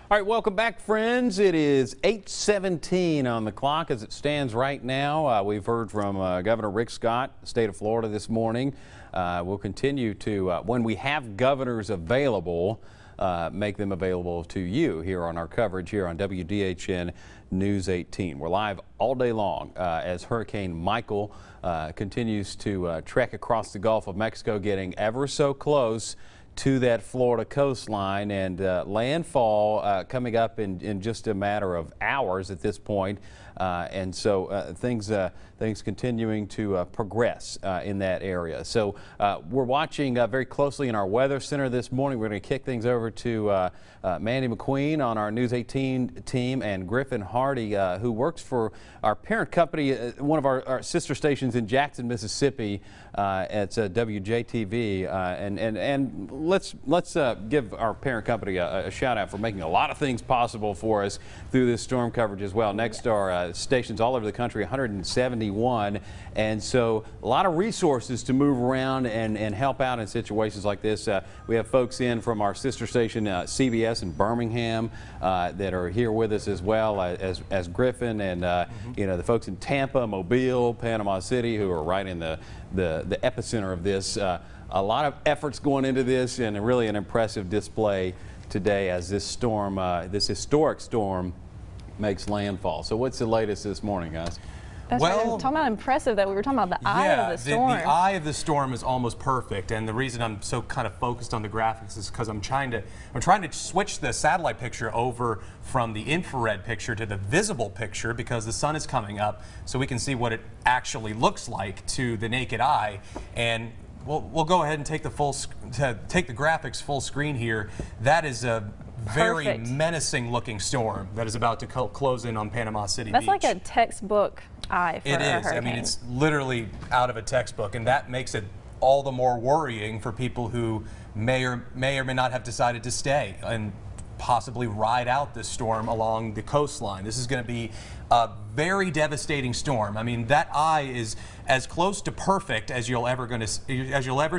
All right, welcome back, friends. It is 8:17 on the clock as it stands right now. We've heard from Governor Rick Scott, state of Florida, this morning. We'll continue to, when we have governors available, make them available to you here on our coverage here on WDHN News 18. We're live all day long as Hurricane Michael continues to trek across the Gulf of Mexico, getting ever so close to that Florida coastline, and landfall coming up in just a matter of hours at this point. And so things continuing to progress in that area. So we're watching very closely in our weather center this morning. We're going to kick things over to Mandy McQueen on our News 18 team, and Griffin Hardy, who works for our parent company, one of our sister stations in Jackson, Mississippi, at WJTV. And let's give our parent company a shout out for making a lot of things possible for us through this storm coverage as well. Next are stations all over the country, 171, and so a lot of resources to move around and help out in situations like this. We have folks in from our sister station CBS in Birmingham that are here with us, as well as Griffin, and you know, the folks in Tampa, Mobile, Panama City, who are right in the epicenter of this. A lot of efforts going into this, and really an impressive display today as this storm, this historic storm, makes landfall. So what's the latest this morning, guys? That's right. Talking about impressive, that we were talking about the eye of the storm. The eye of the storm is almost perfect, and the reason I'm so kind of focused on the graphics is because I'm trying to switch the satellite picture over from the infrared picture to the visible picture, because the sun is coming up, so we can see what it actually looks like to the naked eye. And we'll go ahead and take the graphics full screen here. That is a very menacing looking storm that is about to close in on Panama City Beach. That's like a textbook eye for a hurricane. It is. I mean, it's literally out of a textbook, and that makes it all the more worrying for people who may or may not have decided to stay and possibly ride out this storm along the coastline. This is going to be a very devastating storm. I mean, that eye is as close to perfect as you'll ever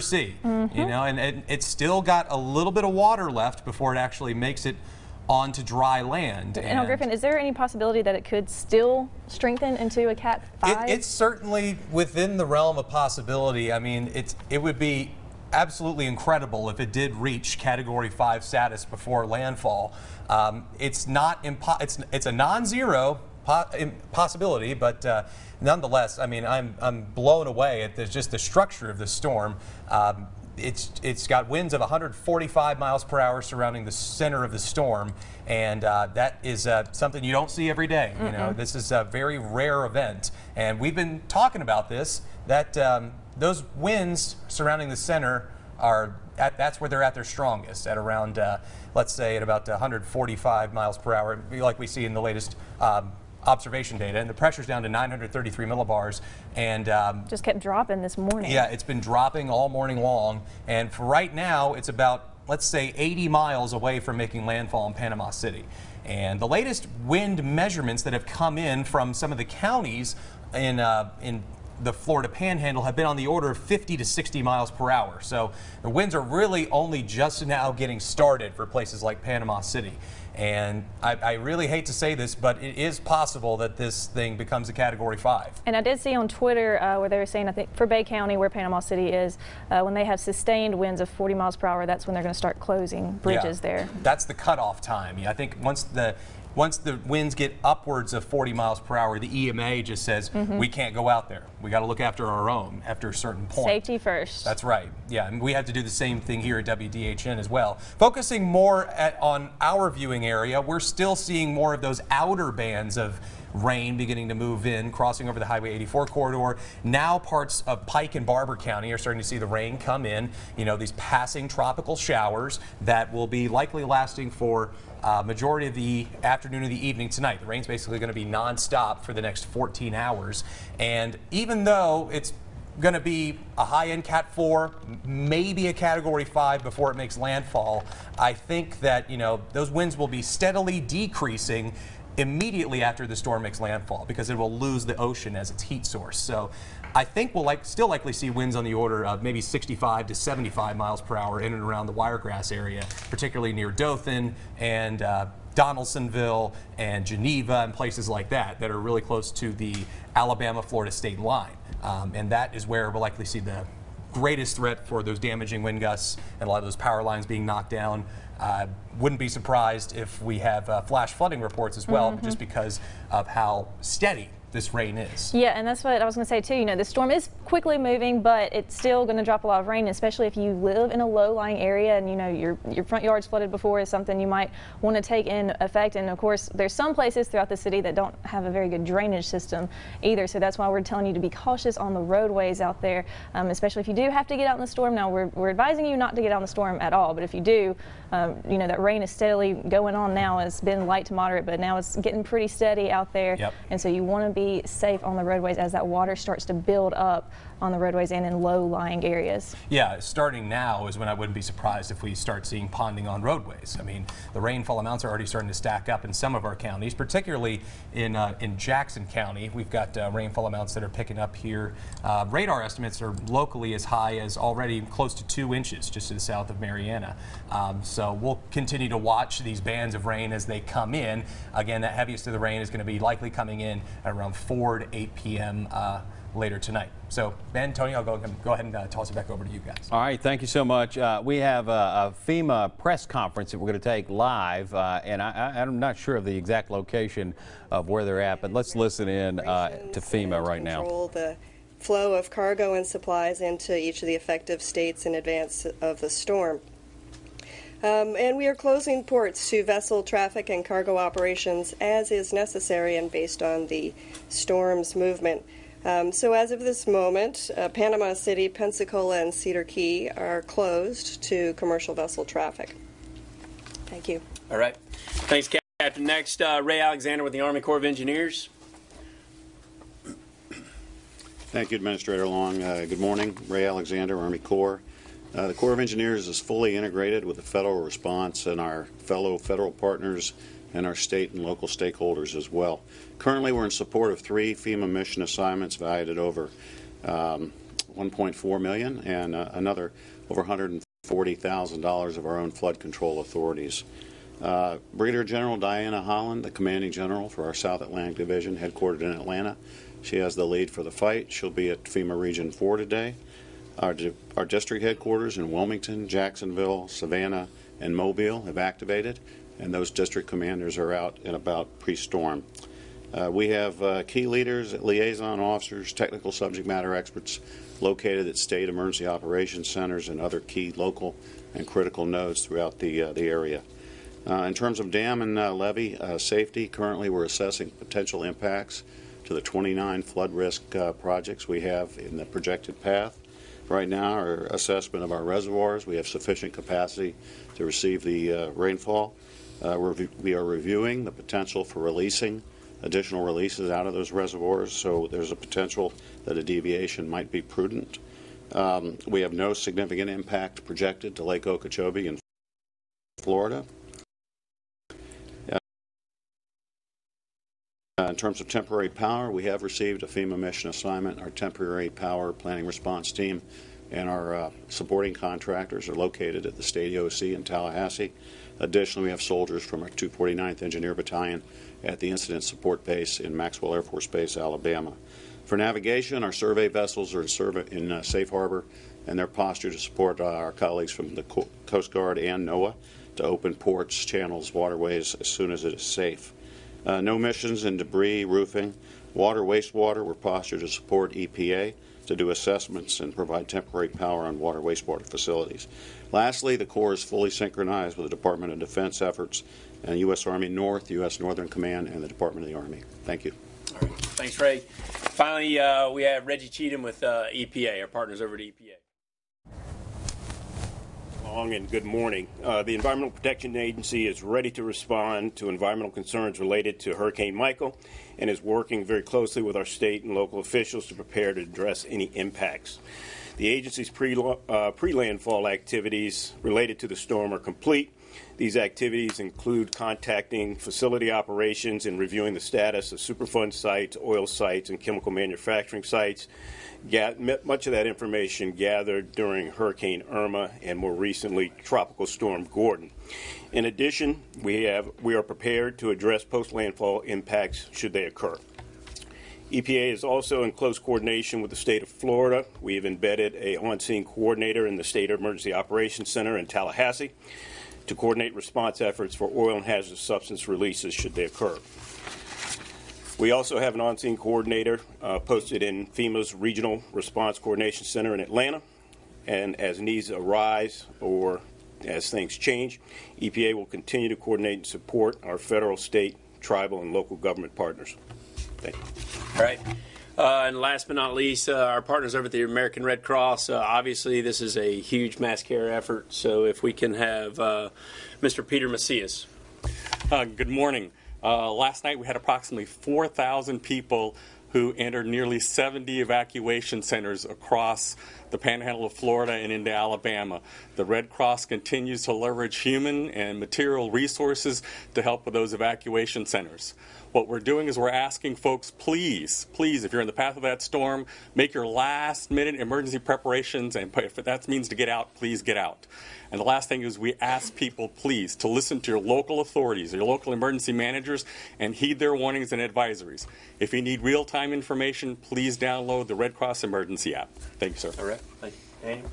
see. You know, and it's still got a little bit of water left before it actually makes it onto dry land. And Griffin, is there any possibility that it could still strengthen into a Cat 5? It's certainly within the realm of possibility. I mean, it would be absolutely incredible if it did reach Category 5 status before landfall. It's a non-zero possibility, but nonetheless, I mean, I'm blown away at just the structure of the storm. It's got winds of 145 miles per hour surrounding the center of the storm, and that is something you don't see every day. You know, this is a very rare event, and we've been talking about this, that those winds surrounding the center that's where they're at their strongest, at around, let's say, at about 145 miles per hour, like we see in the latest observation data, and the pressure's down to 933 millibars, and just kept dropping this morning. Yeah, it's been dropping all morning long, and for right now, it's about, let's say, 80 miles away from making landfall in Panama City. And the latest wind measurements that have come in from some of the counties in the Florida Panhandle have been on the order of 50 to 60 miles per hour. So the winds are really only just now getting started for places like Panama City. And I really hate to say this, but it is possible that this thing becomes a Category 5. And I did see on Twitter where they were saying, I think for Bay County, where Panama City is, when they have sustained winds of 40 miles per hour, that's when they're going to start closing bridges there. That's the cutoff time. I think once the winds get upwards of 40 miles per hour, the EMA just says, we can't go out there. We got to look after our own after a certain point. Safety first. That's right. Yeah, and we have to do the same thing here at WDHN as well. Focusing more on our viewing area, we're still seeing more of those outer bands of rain beginning to move in, crossing over the Highway 84 corridor. Now parts of Pike and Barber County are starting to see the rain come in. You know, these passing tropical showers that will be likely lasting for majority of the afternoon and the evening tonight. The rain's basically going to be non-stop for the next 14 hours. And even though it's going to be a high-end Cat 4, maybe a Category 5 before it makes landfall, I think that, you know, those winds will be steadily decreasing immediately after the storm makes landfall, because it will lose the ocean as its heat source. So I think we'll still likely see winds on the order of maybe 65 to 75 miles per hour in and around the Wiregrass area, particularly near Dothan and Donaldsonville and Geneva and places like that that are really close to the Alabama-Florida state line. And that is where we'll likely see the greatest threat for those damaging wind gusts and a lot of those power lines being knocked down. Wouldn't be surprised if we have flash flooding reports as well, just because of how steady this rain is. Yeah, and that's what I was going to say too. You know, the storm is quickly moving, but it's still going to drop a lot of rain, especially if you live in a low-lying area and you know your front yard's flooded before is something you might want to take in effect. And of course, there's some places throughout the city that don't have a very good drainage system either. So that's why we're telling you to be cautious on the roadways out there, especially if you do have to get out in the storm. Now we're advising you not to get out in the storm at all, but if you do, you know, that rain is steadily going on now. It's been light to moderate, but now it's getting pretty steady out there. Yep. And so you want to be safe on the roadways as that water starts to build up on the roadways and in low-lying areas. Yeah, starting now is when I wouldn't be surprised if we start seeing ponding on roadways. I mean, the rainfall amounts are already starting to stack up in some of our counties, particularly in Jackson County. We've got rainfall amounts that are picking up here. Radar estimates are locally as high as already close to 2 inches just to the south of Mariana. So we'll continue to watch these bands of rain as they come in. Again, that heaviest of the rain is going to be likely coming in at around 4 to 8 p.m. Later tonight. So, Ben, Tony, I'll go ahead and toss it back over to you guys. All right, thank you so much. We have a FEMA press conference that we're going to take live, and I'm not sure of the exact location of where they're at, but let's listen in to FEMA right now. Control the flow of cargo and supplies into each of the affected states in advance of the storm. And we are closing ports to vessel traffic and cargo operations as is necessary and based on the storm's movement. So as of this moment, Panama City, Pensacola, and Cedar Key are closed to commercial vessel traffic. Thank you. All right. Thanks, Captain. Next, Ray Alexander with the Army Corps of Engineers. Thank you, Administrator Long. Good morning. Ray Alexander, Army Corps. The Corps of Engineers is fully integrated with the federal response and our fellow federal partners and our state and local stakeholders as well. Currently, we're in support of 3 FEMA mission assignments valued at over $1.4 million and another over $140,000 of our own flood control authorities. Brigadier General Diana Holland, the commanding general for our South Atlantic Division, headquartered in Atlanta. She has the lead for the fight. She'll be at FEMA Region 4 today. Our district headquarters in Wilmington, Jacksonville, Savannah, and Mobile have activated, and those district commanders are out and about pre-storm. We have key leaders, liaison officers, technical subject matter experts located at state emergency operations centers and other key local and critical nodes throughout the area. In terms of dam and levee safety, currently we're assessing potential impacts to the 29 flood risk projects we have in the projected path. Right now, our assessment of our reservoirs, we have sufficient capacity to receive the rainfall. We are reviewing the potential for releasing additional releases out of those reservoirs, so there's a potential that a deviation might be prudent. We have no significant impact projected to Lake Okeechobee in Florida. In terms of temporary power, we have received a FEMA mission assignment. Our temporary power planning response team and our supporting contractors are located at the State EOC in Tallahassee. Additionally, we have soldiers from our 249th Engineer Battalion at the Incident Support Base in Maxwell Air Force Base, Alabama. For navigation, our survey vessels are in safe harbor, and they're postured to support our colleagues from the Coast Guard and NOAA to open ports, channels, waterways as soon as it is safe. No missions in debris, roofing, water, wastewater. We're postured to support EPA to do assessments and provide temporary power on water, wastewater facilities. Lastly, the Corps is fully synchronized with the Department of Defense efforts and U.S. Army North, U.S. Northern Command, and the Department of the Army. Thank you. All right. Thanks, Ray. Finally, we have Reggie Cheatham with EPA, our partners over at EPA. And good morning. The Environmental Protection Agency is ready to respond to environmental concerns related to Hurricane Michael and is working very closely with our state and local officials to prepare to address any impacts. The agency's pre-landfall activities related to the storm are complete. These activities include contacting facility operations and reviewing the status of Superfund sites, oil sites, and chemical manufacturing sites. Much of that information gathered during Hurricane Irma and more recently Tropical Storm Gordon. In addition, we are prepared to address post-landfall impacts should they occur. EPA is also in close coordination with the state of Florida. We have embedded an on-scene coordinator in the State Emergency Operations Center in Tallahassee to coordinate response efforts for oil and hazardous substance releases should they occur. We also have an on-scene coordinator posted in FEMA's Regional Response Coordination Center in Atlanta. And as needs arise or as things change, EPA will continue to coordinate and support our federal, state, tribal, and local government partners. Thank you. All right. And last but not least, our partners over at the American Red Cross. Obviously, this is a huge mass care effort. So if we can have Mr. Peter Macias. Good morning. Last night we had approximately 4,000 people who entered nearly 70 evacuation centers across the panhandle of Florida and into Alabama. The Red Cross continues to leverage human and material resources to help with those evacuation centers. What we're doing is we're asking folks, please, if you're in the path of that storm, make your last-minute emergency preparations, and if that means to get out, please get out. And the last thing is we ask people, please, to listen to your local authorities, your local emergency managers, and heed their warnings and advisories. If you need real-time information, please download the Red Cross Emergency app. Thank you, sir. All right. Thank you. Daniel?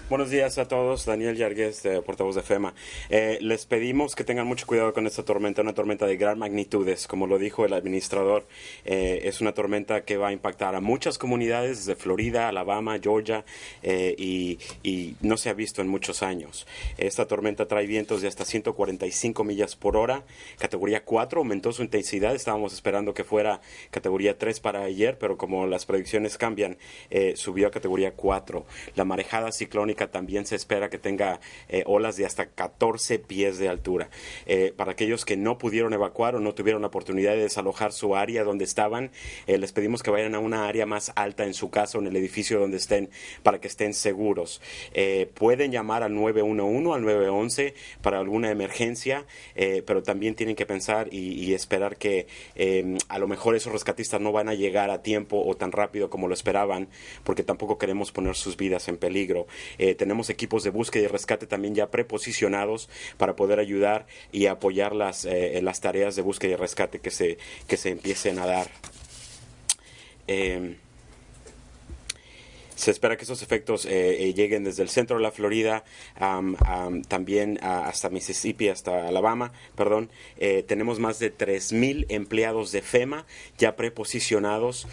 Buenos días a todos, Daniel Yarguez, portavoz de FEMA. Les pedimos que tengan mucho cuidado con esta tormenta, una tormenta de gran magnitudes, como lo dijo el administrador. Es una tormenta que va a impactar a muchas comunidades desde Florida, Alabama, Georgia, y no se ha visto en muchos años. Esta tormenta trae vientos de hasta 145 millas por hora, categoría 4, aumentó su intensidad, estábamos esperando que fuera categoría 3 para ayer, pero como las predicciones cambian, subió a categoría 4. La marejada ciclónica también se espera que tenga olas de hasta 14 pies de altura. Para aquellos que no pudieron evacuar o no tuvieron la oportunidad de desalojar su área donde estaban, les pedimos que vayan a una área más alta en su casa o en el edificio donde estén para que estén seguros. Pueden llamar al 911, al 911 para alguna emergencia, pero también tienen que pensar y esperar que a lo mejor esos rescatistas no van a llegar a tiempo o tan rápido como lo esperaban, porque tampoco queremos poner sus vidas en peligro. Tenemos equipos de búsqueda y rescate también ya preposicionados para poder ayudar y apoyar las tareas de búsqueda y rescate que se empiecen a dar. Se espera que esos efectos lleguen desde el centro de la Florida, también hasta Mississippi, hasta Alabama, perdón. Tenemos más de 3,000 empleados de FEMA ya preposicionados,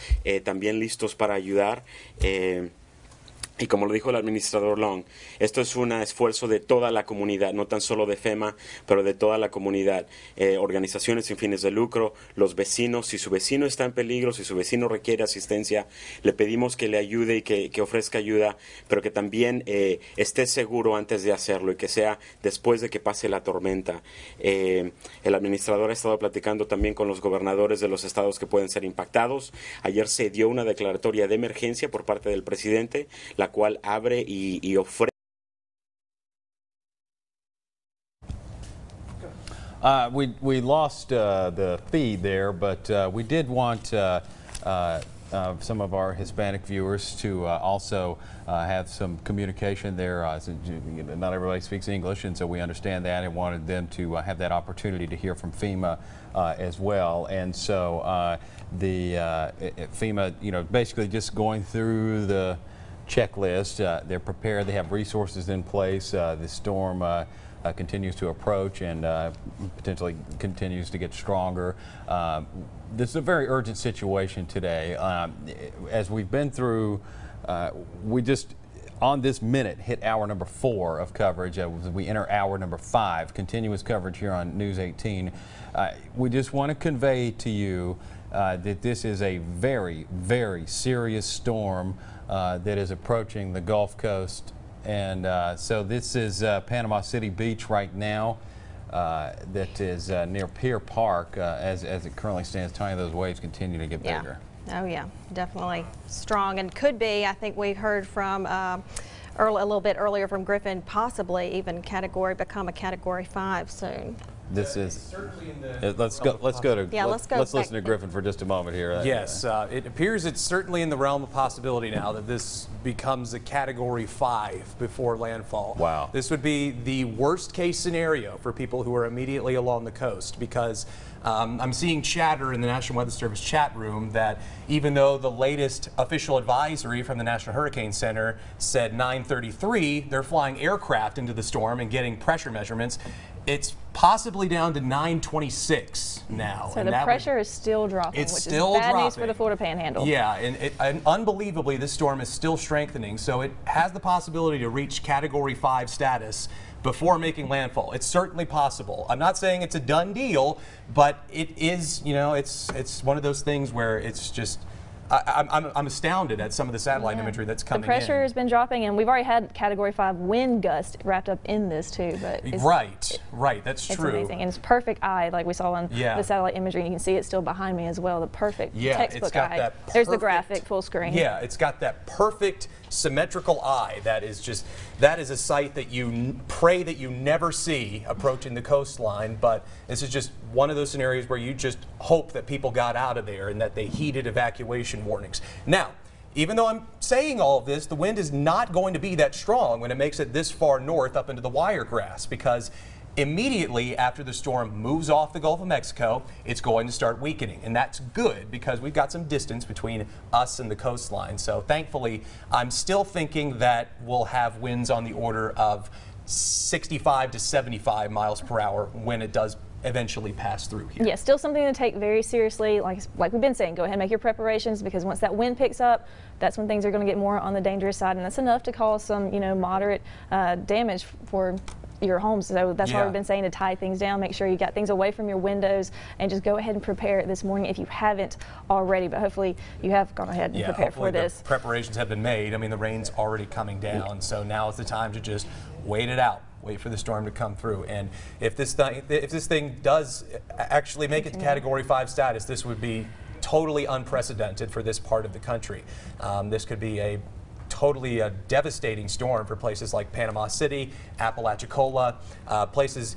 también listos para ayudar. Y como lo dijo el administrador Long, esto es un esfuerzo de toda la comunidad, no tan solo de FEMA, pero de toda la comunidad. Organizaciones sin fines de lucro, los vecinos, si su vecino está en peligro, si su vecino requiere asistencia, le pedimos que le ayude y que ofrezca ayuda, pero que también esté seguro antes de hacerlo y que sea después de que pase la tormenta. El administrador ha estado platicando también con los gobernadores de los estados que pueden ser impactados. Ayer se dio una declaratoria de emergencia por parte del presidente, la cual abre y ofrece. We lost the feed there, but we did want some of our Hispanic viewers to also have some communication there. Not everybody speaks English, and so we understand that and wanted them to have that opportunity to hear from FEMA as well. And so FEMA, basically just going through the checklist. They're prepared. They have resources in place. The storm continues to approach and potentially continues to get stronger. This is a very urgent situation today. As we've been through, we just on this minute hit hour number 4 of coverage. We enter hour number 5, continuous coverage here on News 18. We just want to convey to you that this is a very, very serious storm that is approaching the Gulf Coast. And so this is Panama City Beach right now. That is near Pier Park as it currently stands. Tanya, those waves continue to get bigger. Oh yeah, definitely strong, and could be. I think we heard from a little bit earlier from Griffin, possibly even become a Category 5 soon. This is certainly in the let's go to let's listen to back. Griffin for just a moment here. Yes, it appears it's certainly in the realm of possibility now that this becomes a Category 5 before landfall. Wow. This would be the worst case scenario for people who are immediately along the coast, because I'm seeing chatter in the National Weather Service chat room that even though the latest official advisory from the National Hurricane Center said 9:33, they're flying aircraft into the storm and getting pressure measurements. It's possibly down to 9:26 now. So the pressure is still dropping, it's which still is bad news dropping for the Florida Panhandle. Yeah, and unbelievably, this storm is still strengthening, so it has the possibility to reach Category 5 status before making landfall. It's certainly possible. I'm not saying it's a done deal, but it is, you know, it's one of those things where it's just, I'm astounded at some of the satellite imagery that's coming in. The pressure has been dropping, and we've already had Category 5 wind gust wrapped up in this too. But it's, right, that's it's true. amazing, and it's perfect eye, like we saw on the satellite imagery. And you can see it still behind me as well. The perfect textbook it's got eye. That There's the graphic full screen. Yeah, it's got that perfect symmetrical eye. That is a sight that you pray that you never see approaching the coastline. But this is just one of those scenarios where you just hope that people got out of there and that they heeded evacuation warnings. Now, even though I'm saying all of this, the wind is not going to be that strong when it makes it this far north up into the Wiregrass, because immediately after the storm moves off the Gulf of Mexico, it's going to start weakening. And that's good because we've got some distance between us and the coastline. So thankfully, I'm still thinking that we'll have winds on the order of 65 to 75 miles per hour when it does eventually pass through here. Yeah, still something to take very seriously. Like we've been saying, go ahead and make your preparations, because once that wind picks up, that's when things are going to get more on the dangerous side, and that's enough to cause some, you know, moderate damage for your homes. So that's why we've been saying to tie things down, make sure you got things away from your windows, and just go ahead and prepare this morning if you haven't already. But hopefully you have gone ahead and prepared for this. The preparations have been made. I mean, the rain's already coming down, so now is the time to just wait it out. Wait for the storm to come through. And if this thing does actually make it to Category 5 status, this would be totally unprecedented for this part of the country. This could be a totally devastating storm for places like Panama City, Apalachicola. Places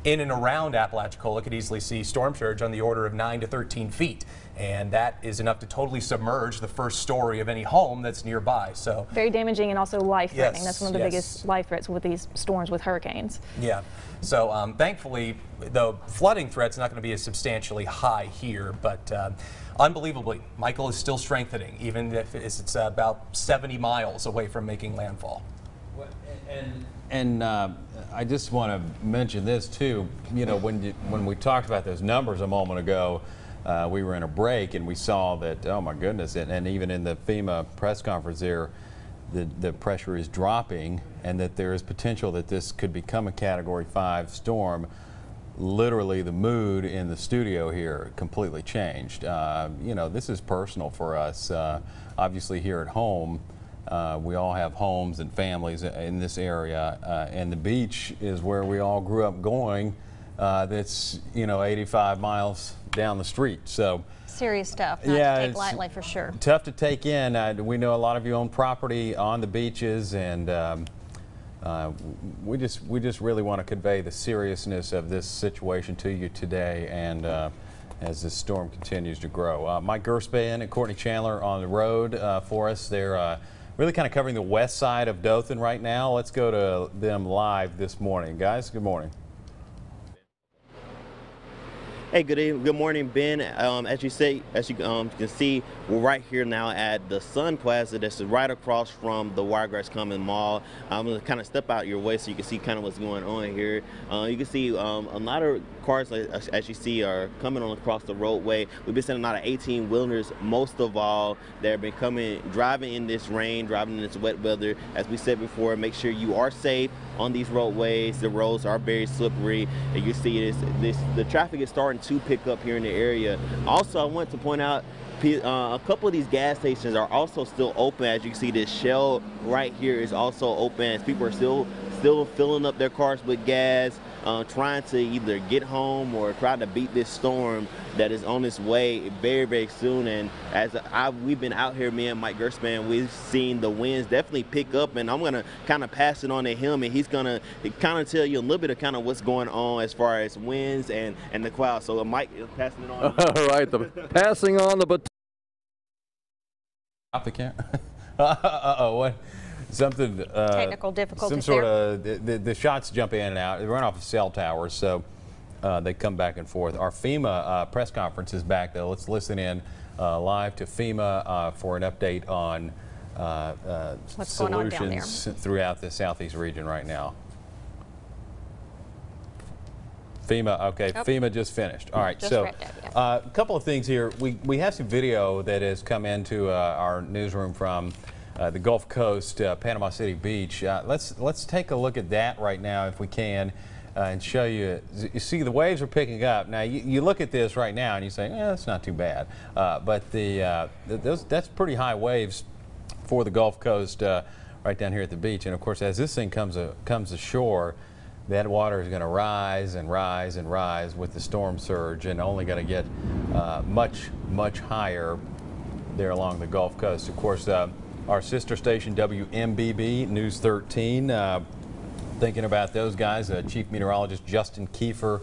in and around Apalachicola could easily see storm surge on the order of 9 to 13 feet. And that is enough to totally submerge the first story of any home that's nearby. So very damaging and also life-threatening. That's one of the yes. biggest life threats with these storms with hurricanes. Yeah. So thankfully, the flooding threat's not going to be as substantially high here, but unbelievably, Michael is still strengthening, even if it's about 70 miles away from making landfall. And I just want to mention this too. You know, when we talked about those numbers a moment ago, we were in a break and we saw that, oh my goodness, and even in the FEMA press conference there, the pressure is dropping, and that there is potential that this could become a Category 5 storm. Literally, the mood in the studio here completely changed. You know, this is personal for us. Obviously, here at home, we all have homes and families in this area, and the beach is where we all grew up going. That's, you know, 85 miles down the street. So serious stuff, not to take lightly for sure. Tough to take in. We know a lot of you own property on the beaches, and we just really want to convey the seriousness of this situation to you today, and as this storm continues to grow. Mike Gerspan and Courtney Chandler on the road for us. They're really kind of covering the west side of Dothan right now. Let's go to them live this morning. Guys, good morning. Hey, good morning, Ben. As you can see, we're right here now at the Sun Plaza. That's right across from the Wiregrass Common Mall. I'm gonna kind of step out your way so you can see kind of what's going on here. You can see a lot of cars, as you see, are coming on across the roadway. We've been seeing a lot of 18-wheelers, most of all, that have been driving in this rain, driving in this wet weather. As we said before, make sure you are safe on these roadways. The roads are very slippery, and you see the traffic is starting to pick up here in the area. Also, I want to point out a couple of these gas stations are also still open. As you can see, this Shell right here is also open, as people are still filling up their cars with gas. trying to either get home or try to beat this storm that is on its way very, very soon. And as we've been out here, me and Mike Gershman, we've seen the winds definitely pick up, and I'm going to kind of pass it on to him, and he's going to kind of tell you a little bit of kind of what's going on as far as winds and the clouds. So Mike is passing it on. All right, passing on the baton. Off the camera. Uh-oh, what? Something. Technical difficulties Some sort of, the shots jump in and out. They run off of cell towers, so they come back and forth. Our FEMA press conference is back, though. Let's listen in live to FEMA for an update on what's going on down there throughout the southeast region right now. FEMA, okay, oh. FEMA just finished. All right, so a couple of things here. We have some video that has come into our newsroom from the Gulf Coast, Panama City Beach. Let's take a look at that right now if we can and show you. You see the waves are picking up. Now you look at this right now and you say, that's not too bad. But that's pretty high waves for the Gulf Coast right down here at the beach. And of course, as this thing comes ashore, that water is going to rise and rise and rise with the storm surge, and only going to get much higher there along the Gulf Coast. Of course, our sister station WMBB News 13, thinking about those guys. Chief Meteorologist Justin Kiefer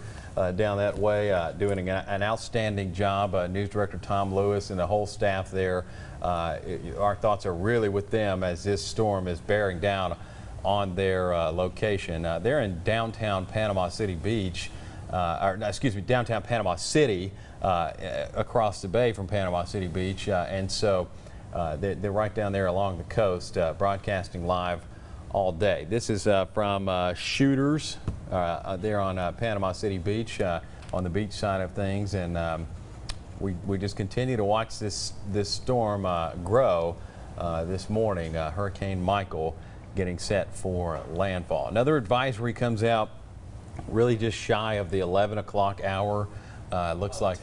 down that way doing an outstanding job. News Director Tom Lewis and the whole staff there. Our thoughts are really with them as this storm is bearing down on their location. They're in downtown Panama City Beach, downtown Panama City, across the bay from Panama City Beach, and so they're right down there along the coast, broadcasting live all day. This is from shooters there on Panama City Beach, on the beach side of things, and we just continue to watch this storm grow. This morning, Hurricane Michael getting set for landfall. Another advisory comes out really just shy of the 11 o'clock hour. Looks like,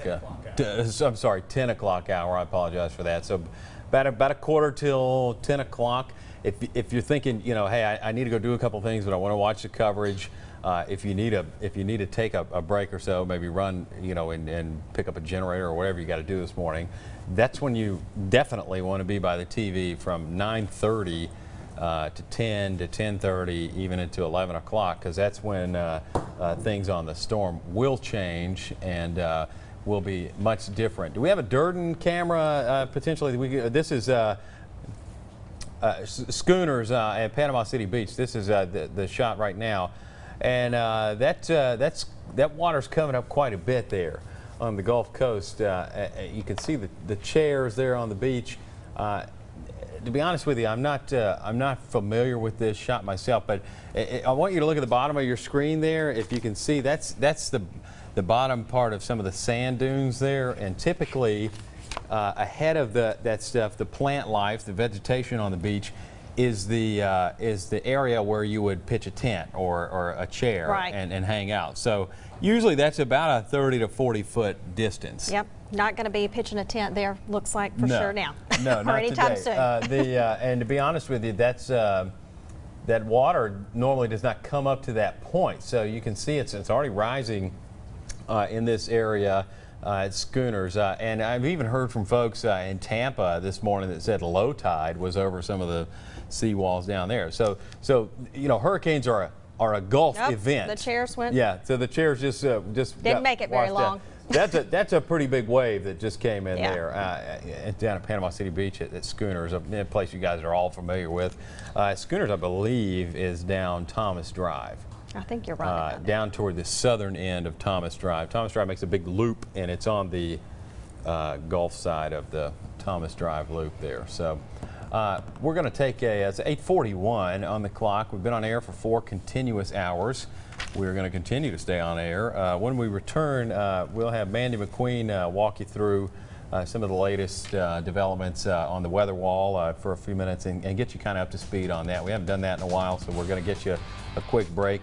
10 o'clock hour. I apologize for that. So about a quarter till 10 o'clock. If you're thinking, hey, I need to go do a couple things, but I want to watch the coverage. If you need to take a break or so, maybe run, and pick up a generator or whatever you got to do this morning, that's when you definitely want to be by the TV from 9:30 to 10 to 10:30, even into 11 o'clock, because that's when things on the storm will change and will be much different. Do we have a Durden camera potentially? This is schooners at Panama City Beach. This is the shot right now, and that water's coming up quite a bit there on the Gulf Coast. You can see the chairs there on the beach. To be honest with you, I'm not familiar with this shot myself, but I want you to look at the bottom of your screen there. If you can see, that's the bottom part of some of the sand dunes there, and typically ahead of that stuff, the plant life, the vegetation on the beach, is the area where you would pitch a tent or a chair and hang out. So usually that's about a 30 to 40 foot distance. Yep. Not going to be pitching a tent there, looks like for sure now. No, or not anytime today. soon. And to be honest with you, that water normally does not come up to that point. So you can see it's already rising in this area at schooners. And I've even heard from folks in Tampa this morning that said low tide was over some of the seawalls down there. So hurricanes are a Gulf event. The chairs went. Yeah, so the chairs just didn't make it very long. That's a pretty big wave that just came in there down at Panama City Beach at Schooners, a place you guys are all familiar with. Schooners, I believe, is down Thomas Drive. I think you're right. Down toward the southern end of Thomas Drive. Thomas Drive makes a big loop, and it's on the Gulf side of the Thomas Drive loop there. So we're going to take it's 8:41 on the clock. We've been on air for 4 continuous hours. We're going to continue to stay on air. When we return, we'll have Mandy McQueen walk you through some of the latest developments on the weather wall for a few minutes and get you kind of up to speed on that. We haven't done that in a while, so we're going to get you a quick break.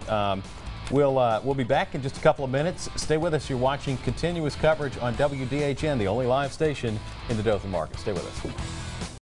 We'll be back in just a couple of minutes. Stay with us. You're watching continuous coverage on WDHN, the only live station in the Dothan market. Stay with us.